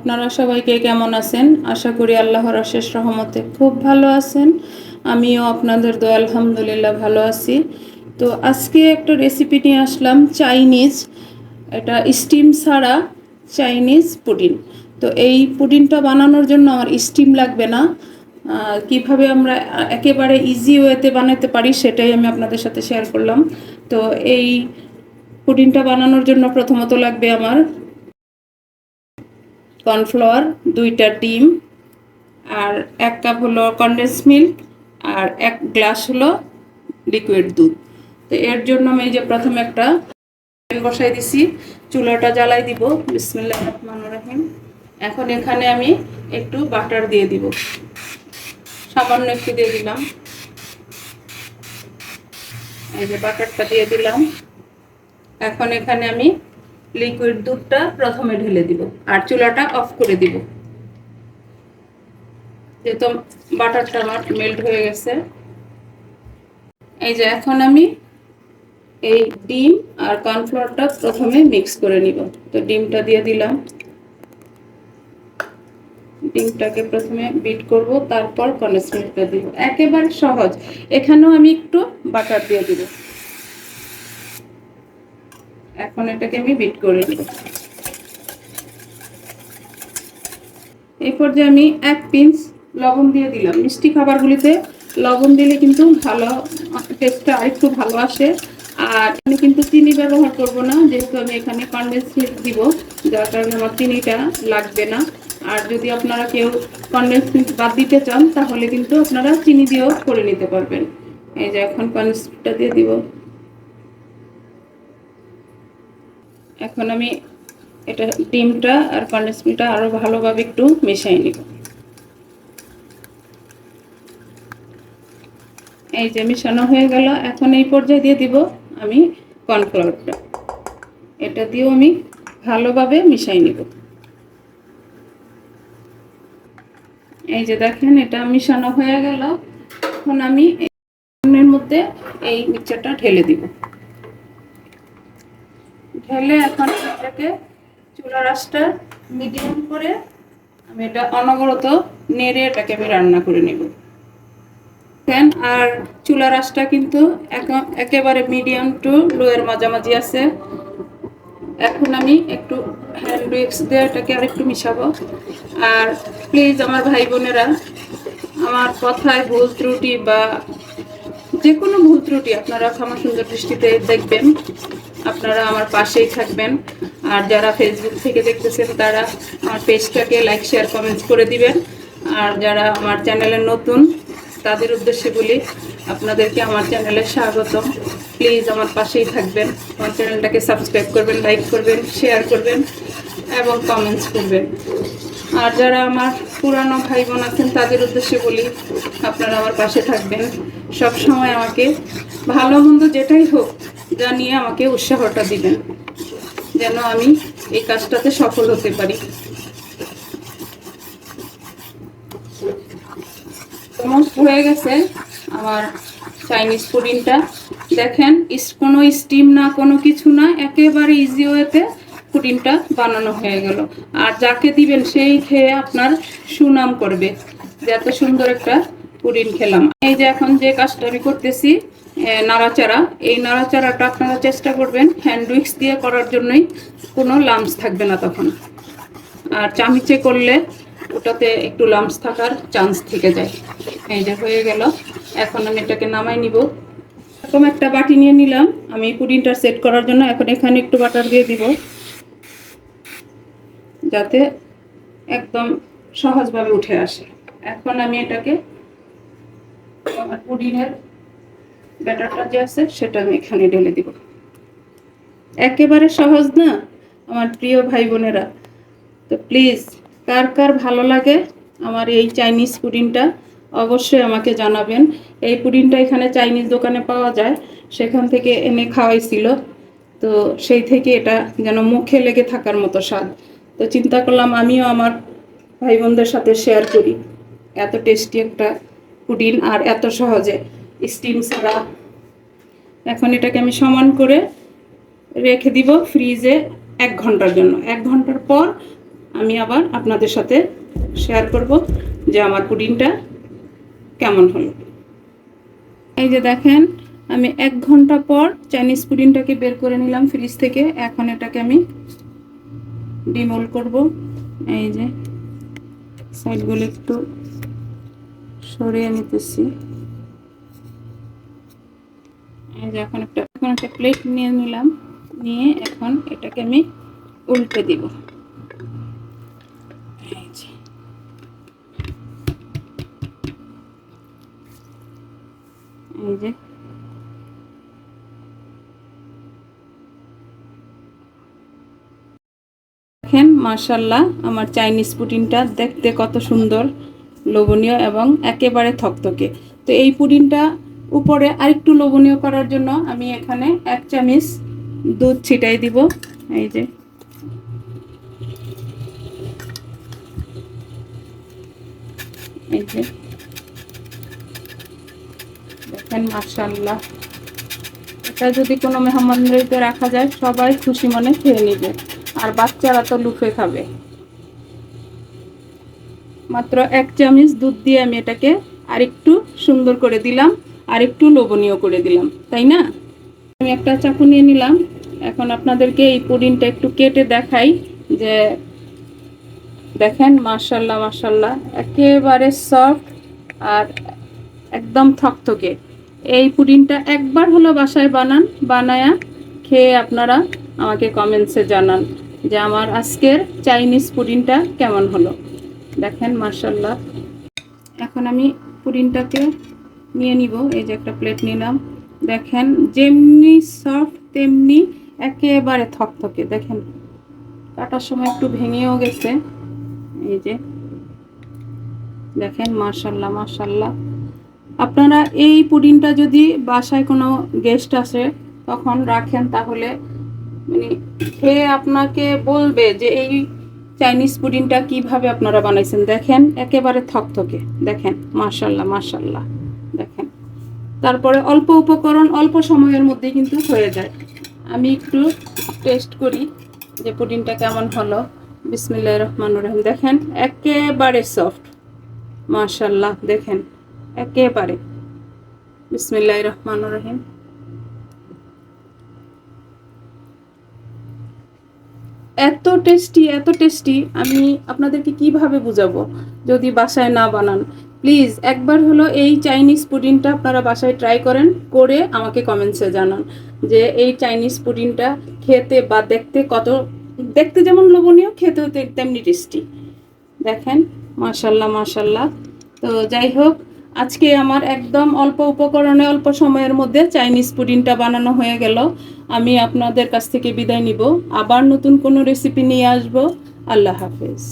আপনারা সবাইকে কেমন আছেন? আশা করি আল্লাহর অশেষ রহমতে খুব ভালো আছেন। আমিও আপনাদের দোয়া আলহামদুলিল্লাহ ভালো আছি। তো আজকে একটা রেসিপি নিয়ে আসলাম, চাইনিজ। এটা স্টিম ছাড়া চাইনিজ পুডিং। তো এই পুডিংটা বানানোর জন্য আমার স্টিম লাগবে না। কিভাবে আমরা একেবারে ইজি ওয়েতে বানাতে পারি সেটাই আমি আপনাদের সাথে শেয়ার করলাম। তো এই পুডিংটা বানানোর জন্য প্রথমত লাগবে আমার কর্নফ্লাওয়ার, 2টা ডিম, আর 1 কাপ হলো কনডেন্স মিল্ক, আর 1 গ্লাস হলো লিকুইড দুধ। তো এর জন্য আমি যে প্রথমে একটা প্যান বসাই দিছি, চুলাটা জ্বালাই দিব। বিসমিল্লাহির রহমানির রহিম। এখন এখানে আমি একটু বাটার দিয়ে দিব, সামান্য একটু দিয়ে দিলাম। এই যে বাটারটা দিয়ে দিলাম। এখন এখানে আমি লিকুইড দুধটা প্রথমে ঢেলে দিব আর চুলাটা অফ করে দিব, যেহেতু বাটারটা আমার মেল্ট হয়ে গেছে। এই যে এখন আমি এই ডিম আর কর্নফ্লাওয়ারটা প্রথমে মিক্স করে নিব। তো ডিমটা দিয়ে দিলাম, ডিমটাকে প্রথমে বিট করব, তারপর কনডেন্স মিল্কটা দিব। একেবারে সহজ। এখানেও আমি একটু বাটার দিয়ে দিব। এখন এটাকে আমি বিট করে নিব। এই পর্যায়ে আমি 1 পিঞ্চ লবণ দিয়ে দিলাম। মিষ্টি খাবারগুলিতে লবণ দিলে কিন্তু ভালো টেস্টটা আরেকটু ভালো আসে। আর আমি কিন্তু চিনি ব্যবহার করব না, যেহেতু আমি এখানে কনডেন্স মিল্ক দিব, যার কারণে আমার চিনিটা লাগবে না। আর যদি আপনারা কেউ কনডেন্স মিল্ক বাদ দিতে চান তাহলে কিন্তু আপনারা চিনি দিয়েও করে নিতে পারবেন। এই যে এখন কনডেন্স মিল্কটা দিয়ে দিব। এখন আমি এটা ডিমটা আর কনডেন্স মিল্কটা আরও ভালোভাবে একটু মিশিয়ে নিব। এই যে মিশানো হয়ে গেল। এখন এই পর্যায়ে দিয়ে দিব আমি কর্নফ্লাওয়ারটা। এটা দিয়েও আমি ভালোভাবে মিশাই নিব। এই যে দেখেন, এটা মিশানো হয়ে গেল। এখন আমি এর মধ্যে এই মিক্সচারটা ঢেলে দিব। ঢেলে এখন এটাকে চুলার আঁচটা মিডিয়াম করে আমি এটা অনবরত নেড়ে এটাকে আমি রান্না করে নেব। আর চুলার আঁচটা কিন্তু একেবারে মিডিয়াম টু লো এর মাঝামাঝি আছে। এখন আমি একটু হ্যান্ড উইক্স দিয়ে এটাকে আর একটু মিশাবো। আর প্লিজ আমার ভাই বোনেরা, আমার কথায় ভুল ত্রুটি বা যে কোনো ভুল ত্রুটি আপনারা ক্ষমা সুন্দর দৃষ্টিতে দেখবেন। আপনারা আমার পাশেই থাকবেন। আর যারা ফেসবুক থেকে দেখতেছেন তারা আমার পেজটাকে লাইক, শেয়ার, কমেন্টস করে দিবেন। আর যারা আমার চ্যানেলে নতুন তাদের উদ্দেশ্যে বলি, আপনাদেরকে আমার চ্যানেলে স্বাগতম। প্লিজ আমার পাশেই থাকবেন, আমার চ্যানেলটাকে সাবস্ক্রাইব করবেন, লাইক করবেন, শেয়ার করবেন এবং কমেন্টস করবেন। আর যারা আমার পুরানো ভাই বোন আছেন তাদের উদ্দেশ্যে বলি, আপনারা আমার পাশে থাকবেন। সব সময় আমাকে ভালো মন্দ যেটাই হোক জানিয়ে আমাকে উৎসাহটা দিবেন, যেন আমি এই কাজটাতে সফল হতে পারি। হয়ে গেছে আমার চাইনিজ পুডিংটা। দেখেন, কোনো স্টিম না, কোনো কিছু না, একেবারে ইজি ওয়েতে পুডিংটা বানানো হয়ে গেল। আর যাকে দিবেন সেই খেয়ে আপনার সুনাম করবে যে এত সুন্দর একটা পুডিং খেলাম। এই যে এখন যে কাজটা আমি করতেছি, নাড়াচাড়া, এই নাড়াচাড়াটা আপনারা চেষ্টা করবেন হ্যান্ড উইক্স দিয়ে করার জন্যই, কোনো লাম্পস থাকবে না তখন। আর চামিচে করলে ওটাতে একটু লাম্পস থাকার চান্স থেকে যায়। এই যে হয়ে গেল। এখন আমি এটাকে নামাই নিব। এরকম একটা বাটি নিয়ে নিলাম আমি পুডিংটা সেট করার জন্য। এখন এখানে একটু বাটার দিয়ে দিব, যাতে একদম সহজভাবে উঠে আসে। এখন আমি এটাকে আমার পুডিংয়ের ব্যাটারটা যে আছে সেটা আমি এখানে ঢেলে দিব। একেবারে সহজ না আমার প্রিয় ভাই বোনেরা? তো প্লিজ, কার কার ভালো লাগে আমার এই চাইনিজ পুডিংটা অবশ্যই আমাকে জানাবেন। এই পুডিংটা এখানে চাইনিজ দোকানে পাওয়া যায়, সেখান থেকে এনে খাওয়াইছিল। তো সেই থেকে এটা যেন মুখে লেগে থাকার মতো স্বাদ। তো চিন্তা করলাম আমিও আমার ভাই বোনদের সাথে শেয়ার করি এত টেস্টি একটা পুডিং আর এত সহজে, স্টিম ছাড়া। এখন এটাকে আমি সমান করে রেখে দিব ফ্রিজে 1 ঘন্টার জন্য। 1 ঘন্টার পর আমি আবার আপনাদের সাথে শেয়ার করব যে আমার পুডিংটা কেমন হলো। এই যে দেখেন, আমি 1 ঘন্টা পর চাইনিজ পুডিংটাকে বের করে নিলাম ফ্রিজ থেকে। এখন এটাকে আমি ডিমোল্ড করব। এই যে সাইডগুলো একটু সরিয়ে নিতেছি। এই যে এখন একটা প্লেট নিয়ে নিলাম, নিয়ে এখন এটাকে আমি উল্টে দিব। এই যে দেখেন, মাশাআল্লাহ আমার চাইনিজ পুডিংটা দেখতে কত সুন্দর, লোভনীয় এবং একেবারে থকথকে। তো এই পুডিংটা উপরে আরেকটু লোভনীয় করার জন্য আমি এখানে 1 চামচ দুধ ছিটাই দিব। এই যে দেখেন, মাশাআল্লাহ এটা যদি কোনো মেহমানদেরকে রাখা যায় সবাই খুশি মনে খেয়ে নেবে, আর বাচ্চারা তো লুফে খাবে। মাত্র 1 চামচ দুধ দিয়ে আমি এটাকে আরেকটু সুন্দর করে দিলাম, আরেকটু লোভনীয় করে দিলাম, তাই না? আমি একটা চাকু নিয়ে নিলাম। এখন আপনাদেরকে এই পুডিংটা একটু কেটে দেখাই যে দেখেন, মাশাআল্লাহ মাশাআল্লাহ একেবারে সফট আর একদম থকথকে। এই পুডিংটা একবার হলো বাসায় বানায়া খেয়ে আপনারা আমাকে কমেন্টসে জানান যে আমার আজকের চাইনিজ পুডিংটা কেমন হলো। দেখেন, মাশাআল্লাহ। এখন আমি পুডিংটাকে নিয়ে নিব। এই যে একটা প্লেট নিলাম। দেখেন, যেমনি সফট তেমনি একেবারে থকথকে। দেখেন, কাটার সময় একটু ভেঙেও গেছে। এই যে দেখেন, মাশাআল্লাহ মাশাআল্লাহ। আপনারা এই পুডিংটা যদি বাসায় কোনো গেস্ট আসে তখন রাখেন, তাহলে মানে খেয়ে আপনাকে বলবে যে এই চাইনিজ পুডিংটা কিভাবে আপনারা বানাইছেন। দেখেন, একেবারে থকথকে। দেখেন, মাশাআল্লাহ মাশাআল্লাহ। দেখেন, তারপরে অল্প উপকরণ অল্প সময়ের মধ্যে কিন্তু হয়ে যায়। আমি একটু টেস্ট করি যে পুডিংটা কেমন হলো। বিসমিল্লাহির রহমানির রহিম। দেখেন, একেবারে সফট, মাশাআল্লাহ। দেখেন, একেবারে। বিসমিল্লাহির রহমানির রহিম। এত টেস্টি আমি আপনাদেরকে কিভাবে বুঝাবো যদি বাসায় না বানান। প্লিজ একবার হলো এই চাইনিজ পুডিংটা আপনারা বাসায় ট্রাই করেন, করে আমাকে কমেন্টসে জানান যে এই চাইনিজ পুডিংটা খেতে বা দেখতে যেমন লোভনীয়, খেতেও তেমনি টেস্টি। দেখেন, মাশাআল্লাহ মাশাআল্লাহ। তো যাই হোক, আজকে আমার একদম অল্প উপকরণে অল্প সময়ের মধ্যে চাইনিজ পুডিংটা বানানো হয়ে গেল। আমি আপনাদের কাছ থেকে বিদায় নিব। আবার নতুন কোনো রেসিপি নিয়ে আসব। আল্লাহ হাফেজ।